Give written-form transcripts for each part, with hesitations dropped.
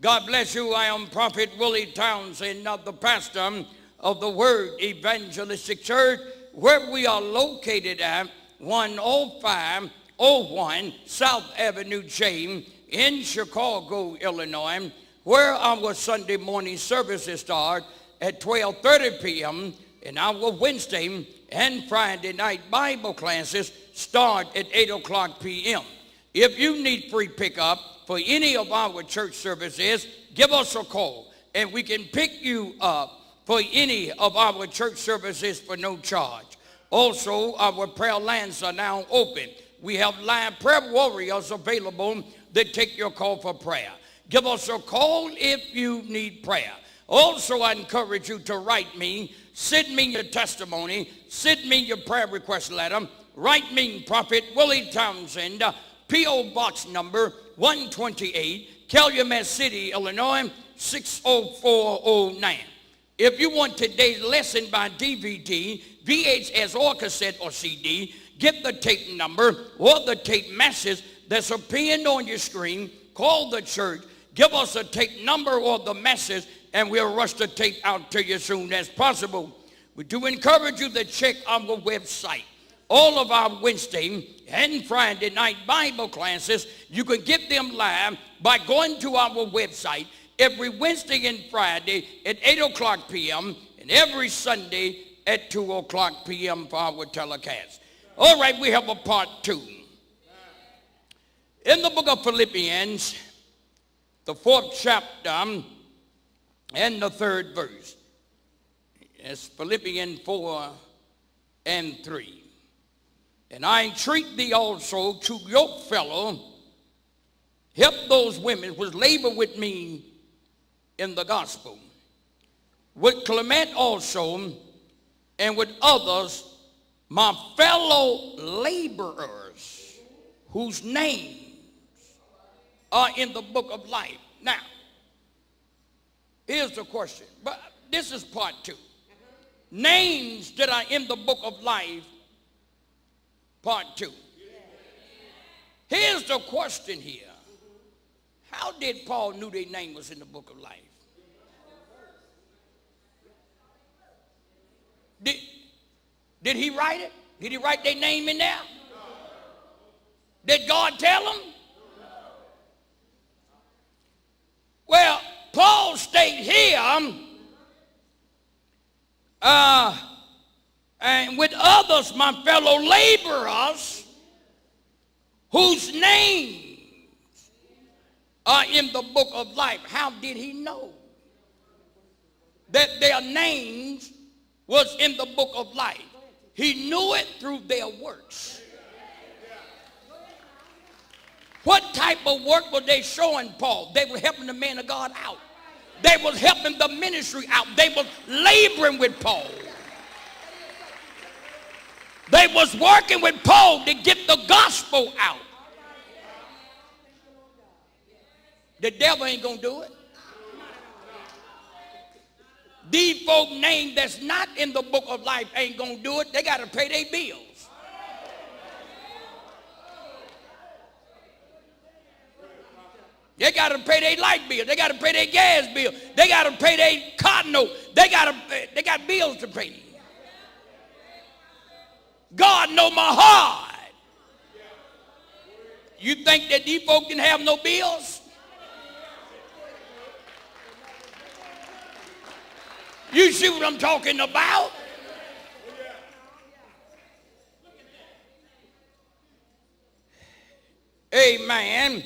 God bless you. I am Prophet Willie Townsend, the pastor of the Word Evangelistic Church, where we are located at 10501 South Avenue J in Chicago, Illinois, where our Sunday morning services start at 12:30 p.m. and our Wednesday and Friday night Bible classes start at 8 o'clock p.m. If you need free pickup for any of our church services, give us a call and we can pick you up for any of our church services for no charge. Also, our prayer lines are now open. We have live prayer warriors available that take your call for prayer. Give us a call if you need prayer. Also, I encourage you to write me, send me your testimony, send me your prayer request letter. Write me, Prophet Willie Townsend, P.O. Box number 128, Calumet City, Illinois, 60409. If you want today's lesson by DVD, VHS or cassette or CD, get the tape number or the tape message that's pinned on your screen. Call the church, give us a tape number or the message, and we'll rush the tape out to you as soon as possible. We do encourage you to check our website. All of our Wednesday and Friday night Bible classes, you can get them live by going to our website every Wednesday and Friday at 8 o'clock p.m. and every Sunday at 2 o'clock p.m. for our telecast. All right, we have a part 2. In the book of Philippians, the 4th chapter and the 3rd verse. It's Philippians 4 and 3. And I entreat thee also to your fellow, help those women which labor with me in the gospel, with Clement also, and with others, my fellow laborers, whose names are in the book of life. Now, here's the question, but this is part 2. Names that are in the book of life, part 2. Here's the question here. How did Paul knew their name was in the book of life? Did he write it? Did he write their name in there? Did God tell him? Well, Paul stated here, and with others, my fellow laborers, whose names are in the book of life. How did he know that their names was in the book of life? He knew it through their works. What type of work were they showing Paul? They were helping the man of God out. They was helping the ministry out. They was laboring with Paul. They was working with Paul to get the gospel out. The devil ain't going to do it. These folk names that's not in the book of life ain't going to do it. They got to pay their bills. They got to pay their light bill. They got to pay their gas bill. They got to pay their car note. They got bills to pay. God know my heart. You think that these folk didn't have no bills? You see what I'm talking about? Amen.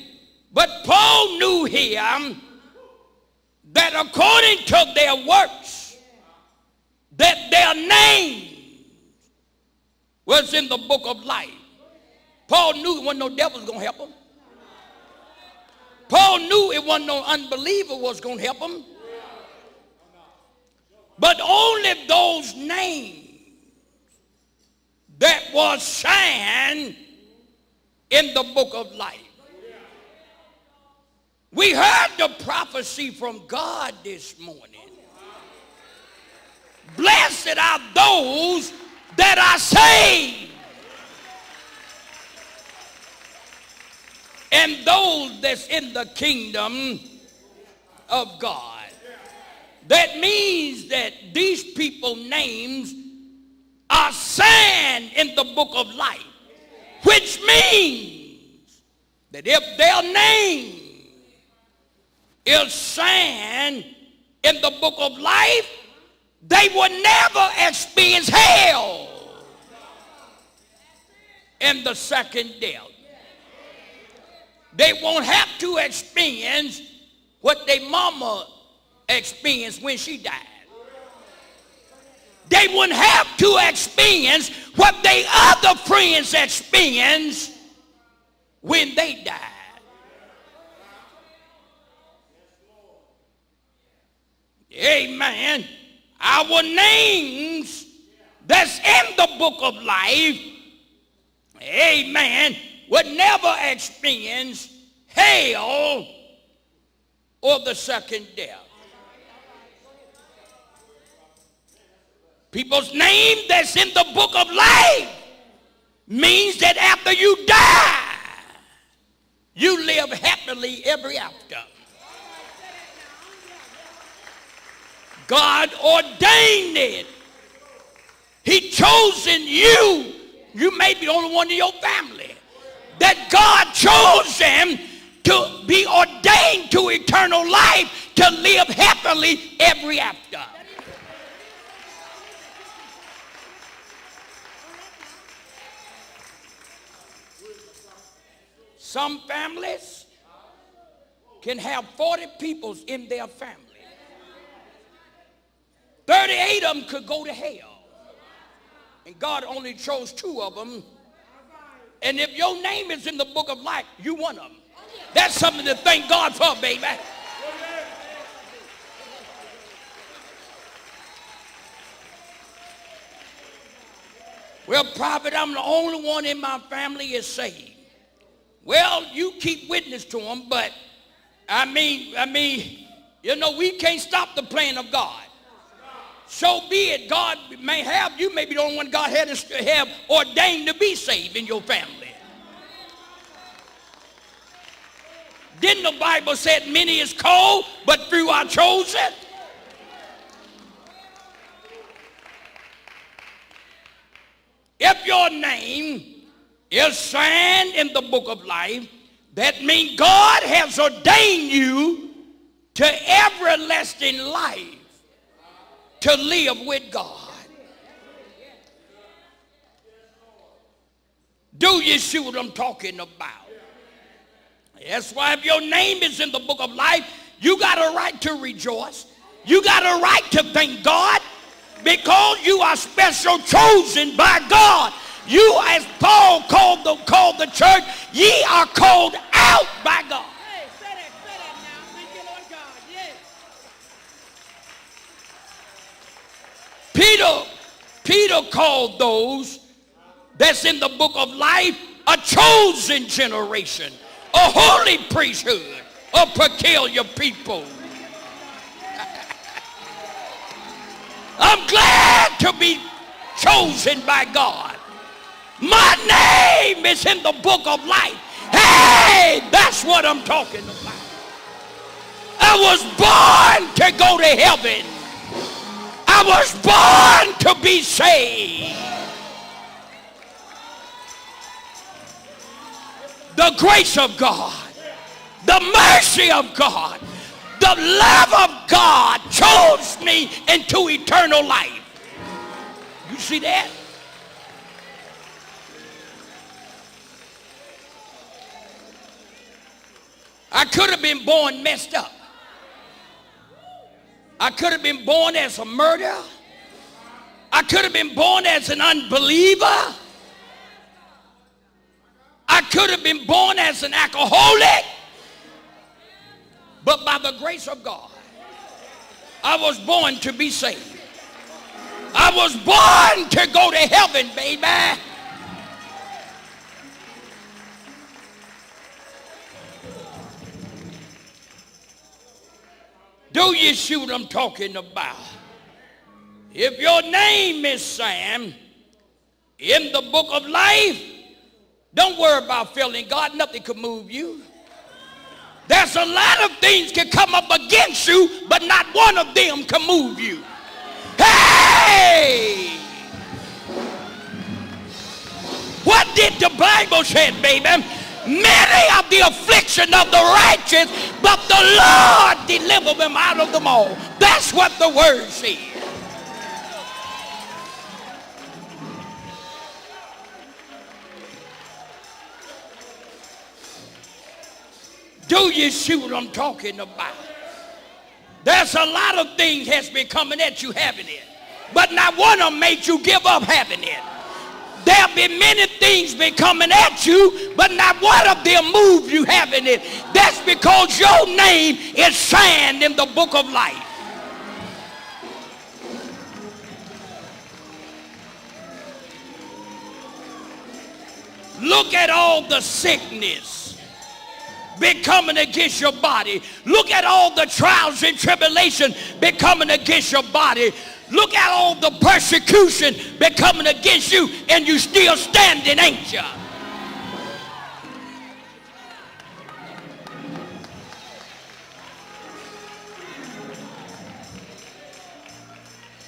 But Paul knew him that according to their works, that their name was in the book of life. Paul knew it wasn't no devil was going to help him. Paul knew it wasn't no unbeliever was going to help him. But only those names that was signed in the book of life. We heard the prophecy from God this morning. Blessed are those that are saved, and those that's in the kingdom of God. That means that these people's names are signed in the book of life, which means that if their name is signed in the book of life, they will never experience hell in the second death. They won't have to experience what their mama experienced when she died. They wouldn't have to experience what their other friends experienced when they died. Amen. Our names that's in the book of life, amen, would never experience hell or the second death. People's name that's in the book of life means that after you die, you live happily ever after. God ordained it. He chosen you. You may be the only one in your family that God chose them to be ordained to eternal life, to live happily ever after. Some families can have 40 people in their family. 38 of them could go to hell. And God only chose 2 of them. And if your name is in the book of life, you one of them. That's something to thank God for, baby. Well, prophet, I'm the only one in my family is saved. Well, you keep witness to them, but I mean, you know, we can't stop the plan of God. So be it. God may have, you may be the only one God had to have ordained to be saved in your family. Didn't the Bible say many is called, but few are chosen? If your name is signed in the book of life, that means God has ordained you to everlasting life, to live with God. Do you see what I'm talking about? That's why if your name is in the book of life, you got a right to rejoice. You got a right to thank God, because you are special, chosen by God. You, as Paul called the church, ye are called out by God. Hey, say that now. Thank you, Lord God. Yes. Peter called those that's in the book of life a chosen generation, a holy priesthood, a peculiar people. I'm glad to be chosen by God. My name is in the book of life. Hey, that's what I'm talking about. I was born to go to heaven. I was born to be saved. The grace of God, the mercy of God, the love of God chose me into eternal life. You see that? I could have been born messed up. I could have been born as a murderer. I could have been born as an unbeliever. I could have been born as an alcoholic. But by the grace of God, I was born to be saved. I was born to go to heaven, baby. Do you see what I'm talking about? If your name is Sam in the book of life, don't worry about failing God. Nothing could move you. There's a lot of things can come up against you, but not one of them can move you. Hey! What did the Bible say, baby? Many of the affliction of the righteous, but the Lord delivered them out of them all. That's what the word says. Do you see what I'm talking about? There's a lot of things has been coming at you having it, but not one of them made you give up having it. There'll be many things been coming at you, but not one of them moved you having it. That's because your name is signed in the book of life. Look at all the sickness been coming against your body. Look at all the trials and tribulation been coming against your body. Look at all the persecution been coming against you, and you still standing, ain't you?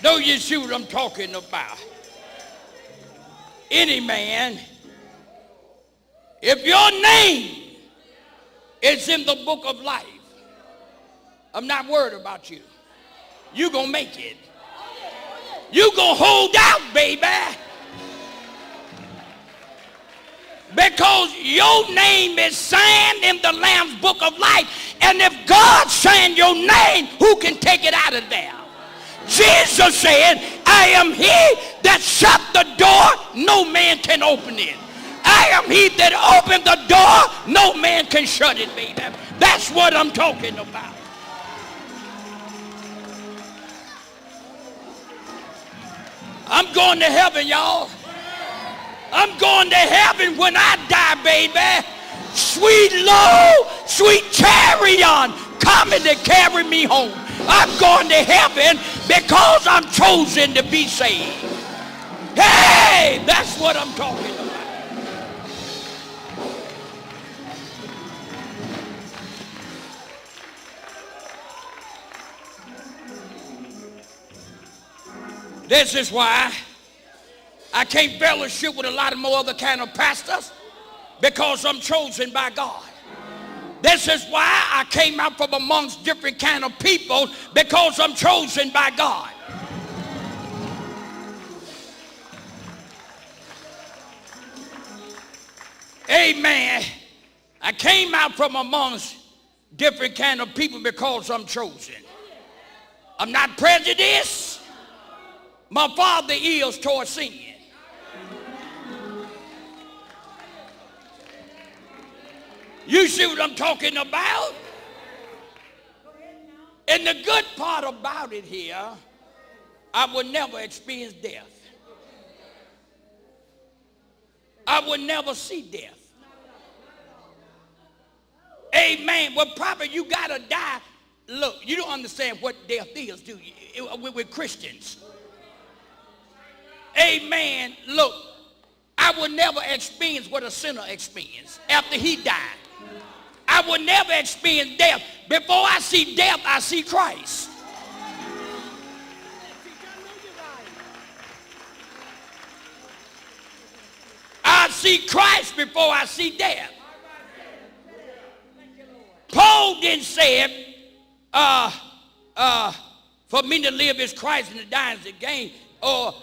Do you see what I'm talking about? Any man, if your name is in the book of life, I'm not worried about you. You're going to make it. You're going to hold out, baby. Because your name is signed in the Lamb's book of life. And if God signed your name, who can take it out of there? Jesus said, I am he that shut the door, no man can open it. I am he that opened the door, no man can shut it, baby. That's what I'm talking about. I'm going to heaven, y'all. I'm going to heaven when I die, baby. Sweet low, sweet chariot coming to carry me home. I'm going to heaven because I'm chosen to be saved. Hey, that's what I'm talking about. This is why I can't fellowship with a lot of more other kind of pastors, because I'm chosen by God. This is why I came out from amongst different kind of people, because I'm chosen by God. Amen. I came out from amongst different kind of people because I'm chosen. I'm not prejudiced. My father is towards sin. You see what I'm talking about? And the good part about it here, I would never experience death. I would never see death. Amen. Well, probably you got to die. Look, you don't understand what death is, do you? We're Christians. Amen. Look, I would never experience what a sinner experienced after he died. I would never experience death. Before I see death, I see Christ. I see Christ before I see death. Paul didn't say, for me to live is Christ and to die is the gain. Or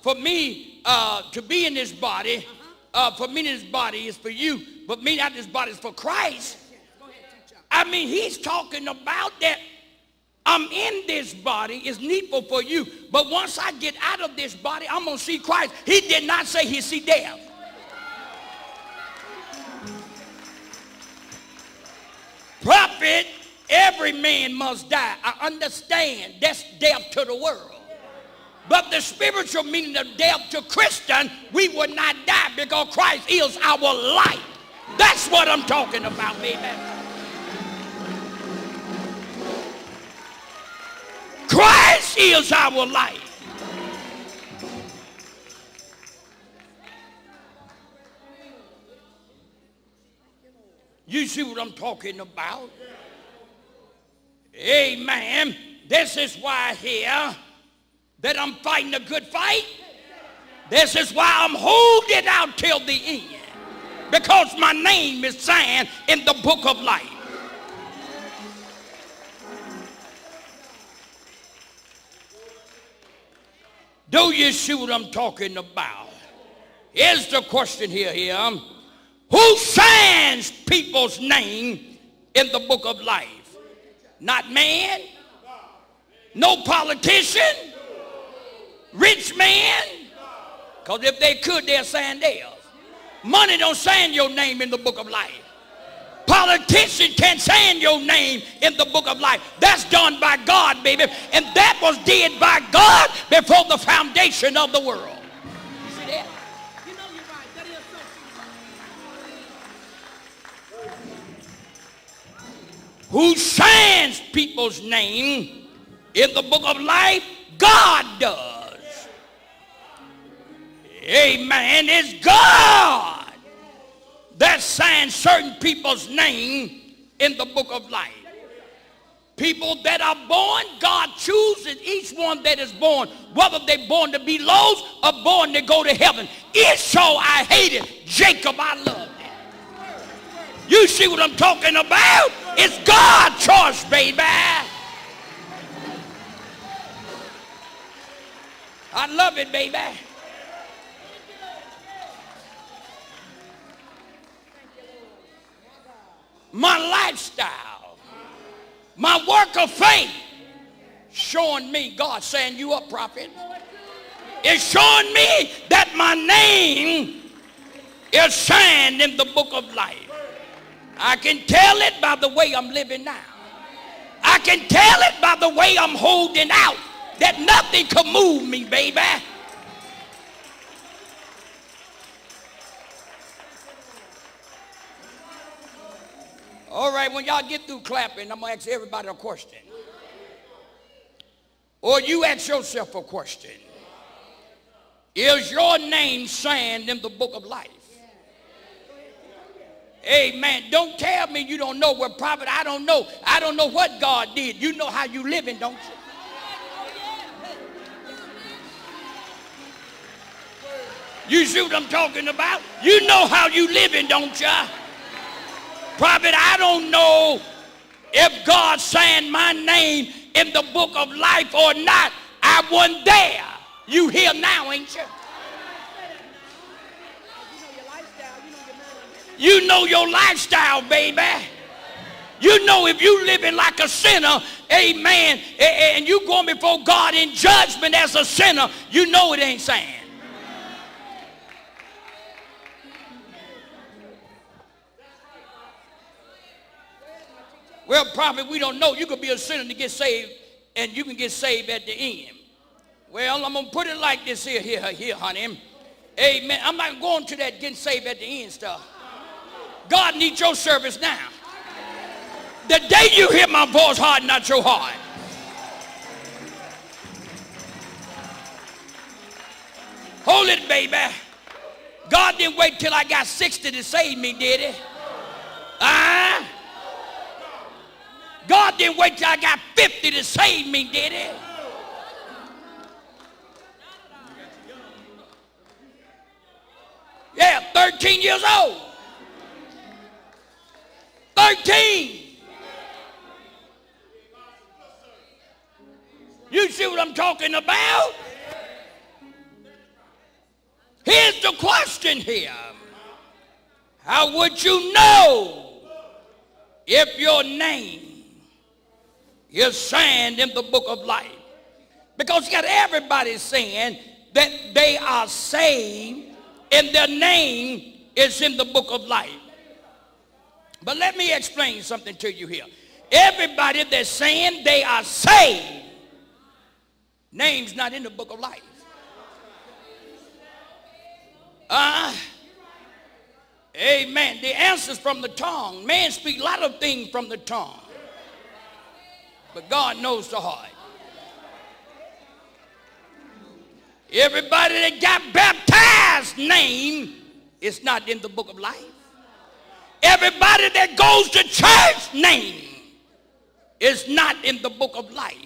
for me to be in this body, for me in this body is for you, but me not this body is for Christ. I mean, he's talking about that I'm in this body is needful for you, but once I get out of this body, I'm going to see Christ. He did not say he'd see death. Prophet, every man must die. I understand that's death to the world. But the spiritual meaning of death to Christian, we would not die because Christ is our life. That's what I'm talking about, baby. Christ is our life. You see what I'm talking about? Amen. This is why here that I'm fighting a good fight. This is why I'm holding out till the end. Because my name is signed in the book of life. Do you see what I'm talking about? Here's the question here. Who signs people's name in the book of life? Not man, no politician, rich man, because if they could, they'll sign theirs. Money don't sign your name in the book of life. Politician can't sign your name in the book of life. That's done by God, baby. And that was did by God before the foundation of the world. You see that? You know you're right. That is so. Who signs people's name in the book of life? God does. Amen. It's God that signs certain people's name in the book of life. People that are born, God chooses each one that is born, whether they're born to be lost or born to go to heaven. Esau I hated, Jacob I loved. You see what I'm talking about? It's God's choice, baby. I love it, baby. My lifestyle, my work of faith, showing me God saying you up, prophet. It's showing me that my name is signed in the book of life. I can tell it by the way I'm living now. I can tell it by the way I'm holding out, that nothing can move me, baby. All right, when y'all get through clapping, I'm going to ask everybody a question. Or you ask yourself a question. Is your name signed in the book of life? Amen. Don't tell me you don't know. Well, prophet, I don't know. I don't know what God did. You know how you living, don't you? You see what I'm talking about? You know how you living, don't you? Prophet, I don't know if God signed my name in the book of life or not. I wasn't there. You here now, ain't you? You know your lifestyle, baby. You know if you living like a sinner, amen, and you going before God in judgment as a sinner, you know it ain't signed. Well, prophet, we don't know. You could be a sinner to get saved, and you can get saved at the end. Well, I'm going to put it like this here, honey. Amen. I'm not going to that getting saved at the end stuff. God needs your service now. The day you hear my voice, harden not your heart. Hold it, baby. God didn't wait till I got 60 to save me, did he? God didn't wait till I got 50 to save me, did he? Yeah, 13 years old. 13. You see what I'm talking about? Here's the question here. How would you know if your name is signed in the book of life? Because you got everybody saying that they are saved and their name is in the book of life. But let me explain something to you here. Everybody that's saying they are saved, name's not in the book of life. Amen. The answer's from the tongue. Man speak a lot of things from the tongue. But God knows the heart. Everybody that got baptized name is not in the book of life. Everybody that goes to church, name is not in the book of life.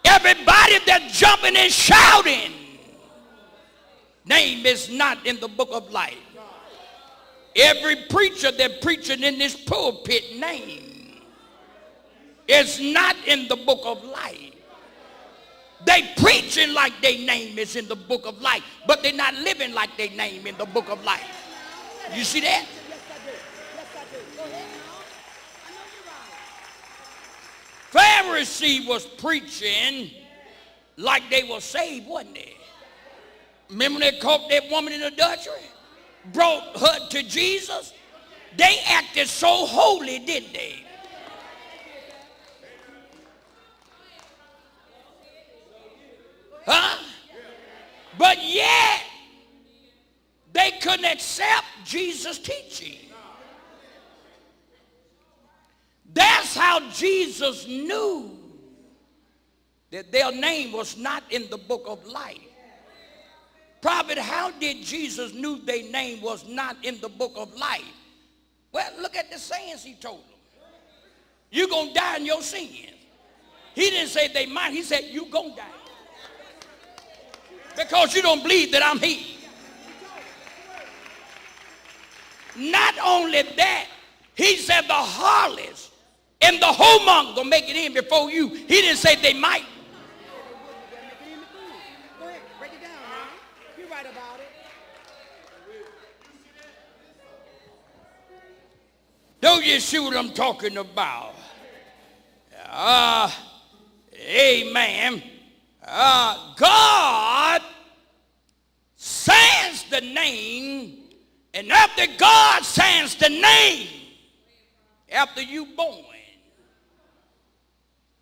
Everybody that's jumping and shouting, name is not in the book of life. Every preacher that preaching in this pulpit, name is not in the book of life. They preaching like their name is in the book of life, but they're not living like their name in the book of life. You see that? Yes, I do. Yes, I do. Go ahead now. I know you're right. Pharisee was preaching like they were saved, wasn't they? Remember they caught that woman in adultery? Brought her to Jesus? They acted so holy, didn't they? Huh? But yet, they couldn't accept Jesus' teaching. That's how Jesus knew that their name was not in the book of life. Prophet, how did Jesus knew their name was not in the book of life? Well, look at the sayings he told them. You're going to die in your sins. He didn't say they might. He said you're going to die. Because you don't believe that I'm he. Not only that, he said the harlots and the whoremonger gonna make it in before you. He didn't say they might. Go ahead, break it down now. You're right about it. Don't you see what I'm talking about? Amen. God signs the name, and after God signs the name, after you born,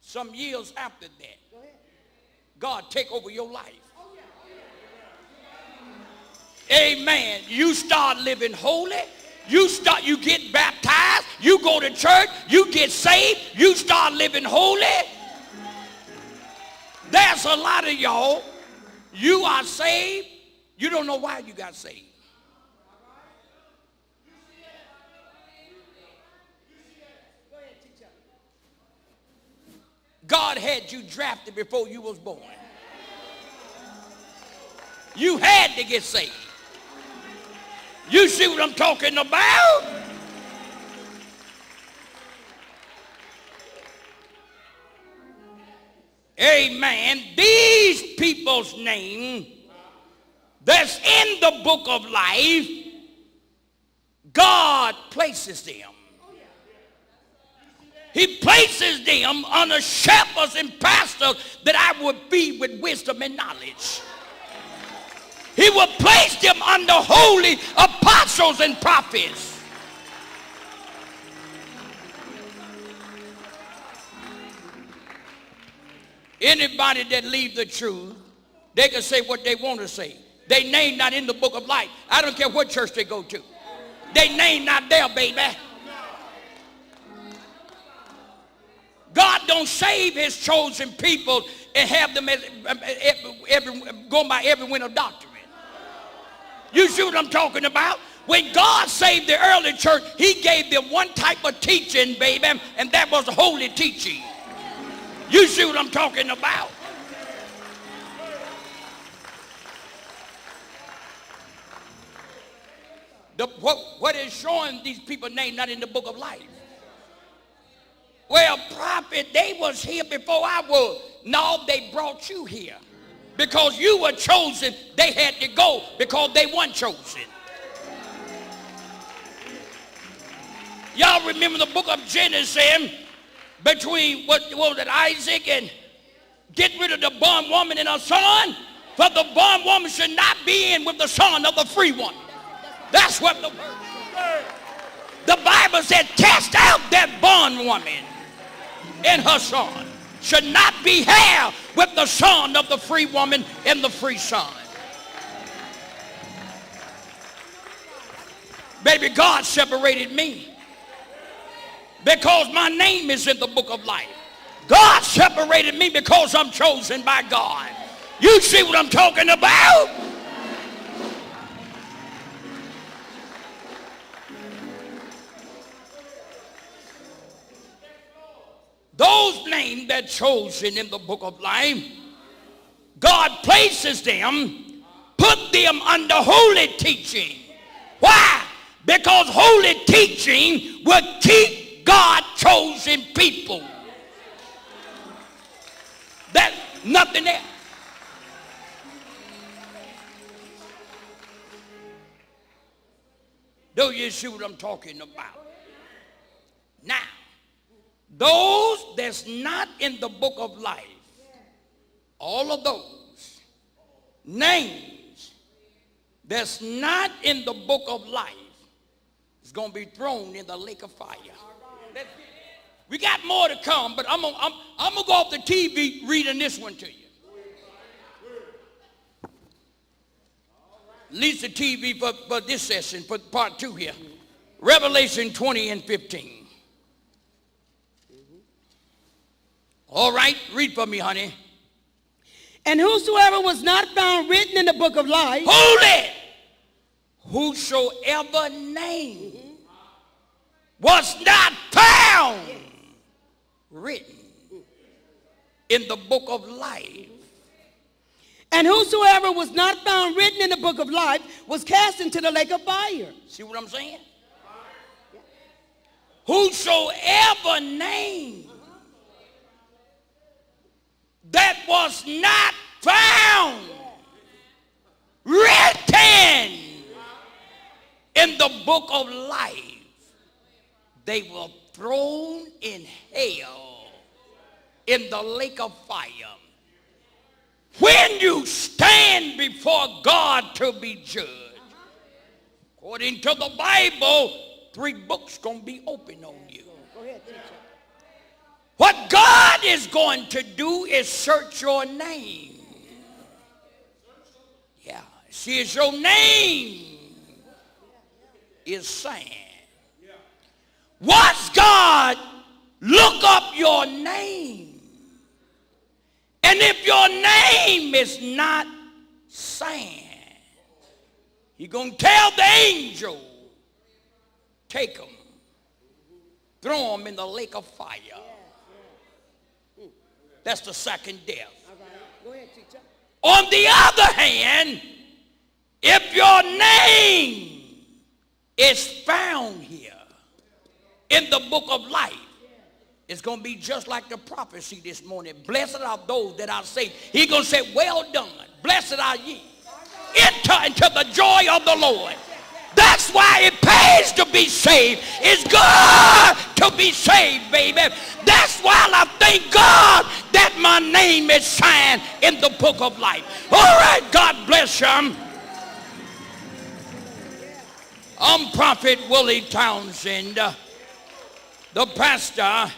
some years after that, God take over your life. Amen. You start living holy. You get baptized. You go to church. You get saved. You start living holy. There's a lot of y'all, you are saved, you don't know why you got saved. God had you drafted before you was born. You had to get saved. You see what I'm talking about? Amen. These people's name that's in the book of life, God places them. He places them under shepherds and pastors that I would feed with wisdom and knowledge. He will place them under holy apostles and prophets. Anybody that leaves the truth, they can say what they want to say. They name not in the book of life. I don't care what church they go to. They name not there, baby. God don't save his chosen people and have them as going by every wind of doctrine. You see what I'm talking about? When God saved the early church, he gave them one type of teaching, baby, and that was holy teaching. You see what I'm talking about? What is showing these people name not in the book of life? Well, prophet, they was here before I was. No, they brought you here. Because you were chosen, they had to go because they weren't chosen. Y'all remember the book of Genesis between what was it, Isaac, and get rid of the bondwoman and her son, for the bondwoman should not be in with the son of the free one. That's what the Bible said, cast out that bondwoman and her son. Should not be here with the son of the free woman and the free son. Baby, God separated me because my name is in the book of life. God separated me because I'm chosen by God. You see what I'm talking about? name that's chosen in the book of life, God places them, put them under holy teaching. Why? Because holy teaching will keep God chosen people. That nothing else. Do you see what I'm talking about? Now, those that's not in the book of life, all of those names that's not in the book of life is going to be thrown in the lake of fire. We got more to come, but I'm gonna go off the TV reading this one to you. At least the TV for this session, for part 2 here. Revelation 20 and 15. All right, read for me, honey. And whosoever was not found written in the book of life. Hold it. Whosoever name was not found written in the book of life. And whosoever was not found written in the book of life was cast into the lake of fire. See what I'm saying? Whosoever name that was not found written in the book of life, they were thrown in hell in the lake of fire. When you stand before God to be judged, according to the Bible, 3 books going to be open on you. Go ahead, teacher. What God is going to do is search your name. Yeah, see, if your name is sand, watch God look up your name. And if your name is not sand, he's going to tell the angel, take them, throw them in the lake of fire. That's the second death. All right. Go ahead, teacher. On the other hand, if your name is found here in the book of life, it's going to be just like the prophecy this morning. Blessed are those that are saved. He's going to say, well done. Blessed are ye. Enter into the joy of the Lord. That's why it pays to be saved. It's good to be saved, baby. That's why I thank God that my name is signed in the book of life. All right, God bless you. I'm Prophet Willie Townsend, the pastor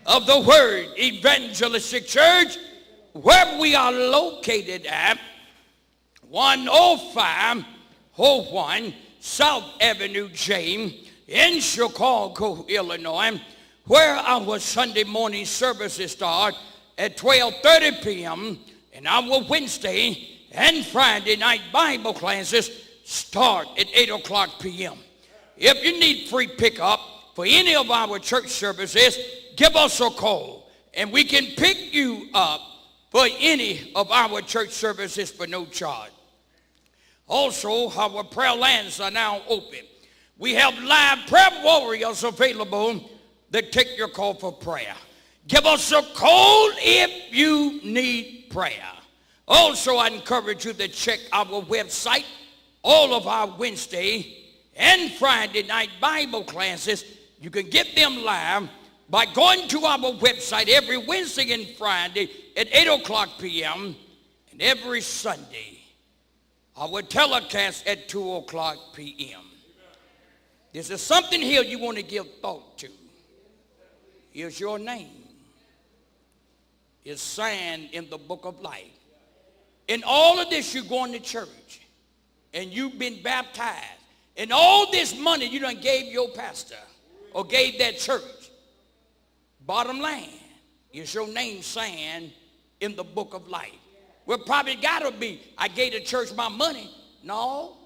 of the Word Evangelistic Church, where we are located at 10501 South Avenue J in Chicago, Illinois, where our Sunday morning services start at 12:30 p.m. and our Wednesday and Friday night Bible classes start at 8 o'clock p.m. If you need free pickup for any of our church services, give us a call and we can pick you up for any of our church services for no charge. Also, our prayer lines are now open. We have live prayer warriors available that take your call for prayer. Give us a call if you need prayer. Also, I encourage you to check our website. All of our Wednesday and Friday night Bible classes, you can get them live by going to our website every Wednesday and Friday at 8 o'clock p.m. and every Sunday our telecast at 2 o'clock p.m. This is something here you want to give thought to. Here's your name. It's signed in the book of life. In all of this, you're going to church and you've been baptized. And all this money you done gave your pastor or gave that church. Bottom line, is your name signed in the book of life. Well, probably got to be, I gave the church my money. No,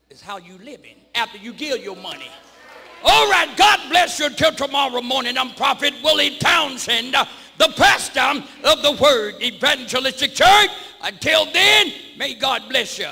it's how you living after you give your money. All right, God bless you until tomorrow morning. I'm Prophet Willie Townsend, the pastor of the Word Evangelistic Church. Until then, may God bless you.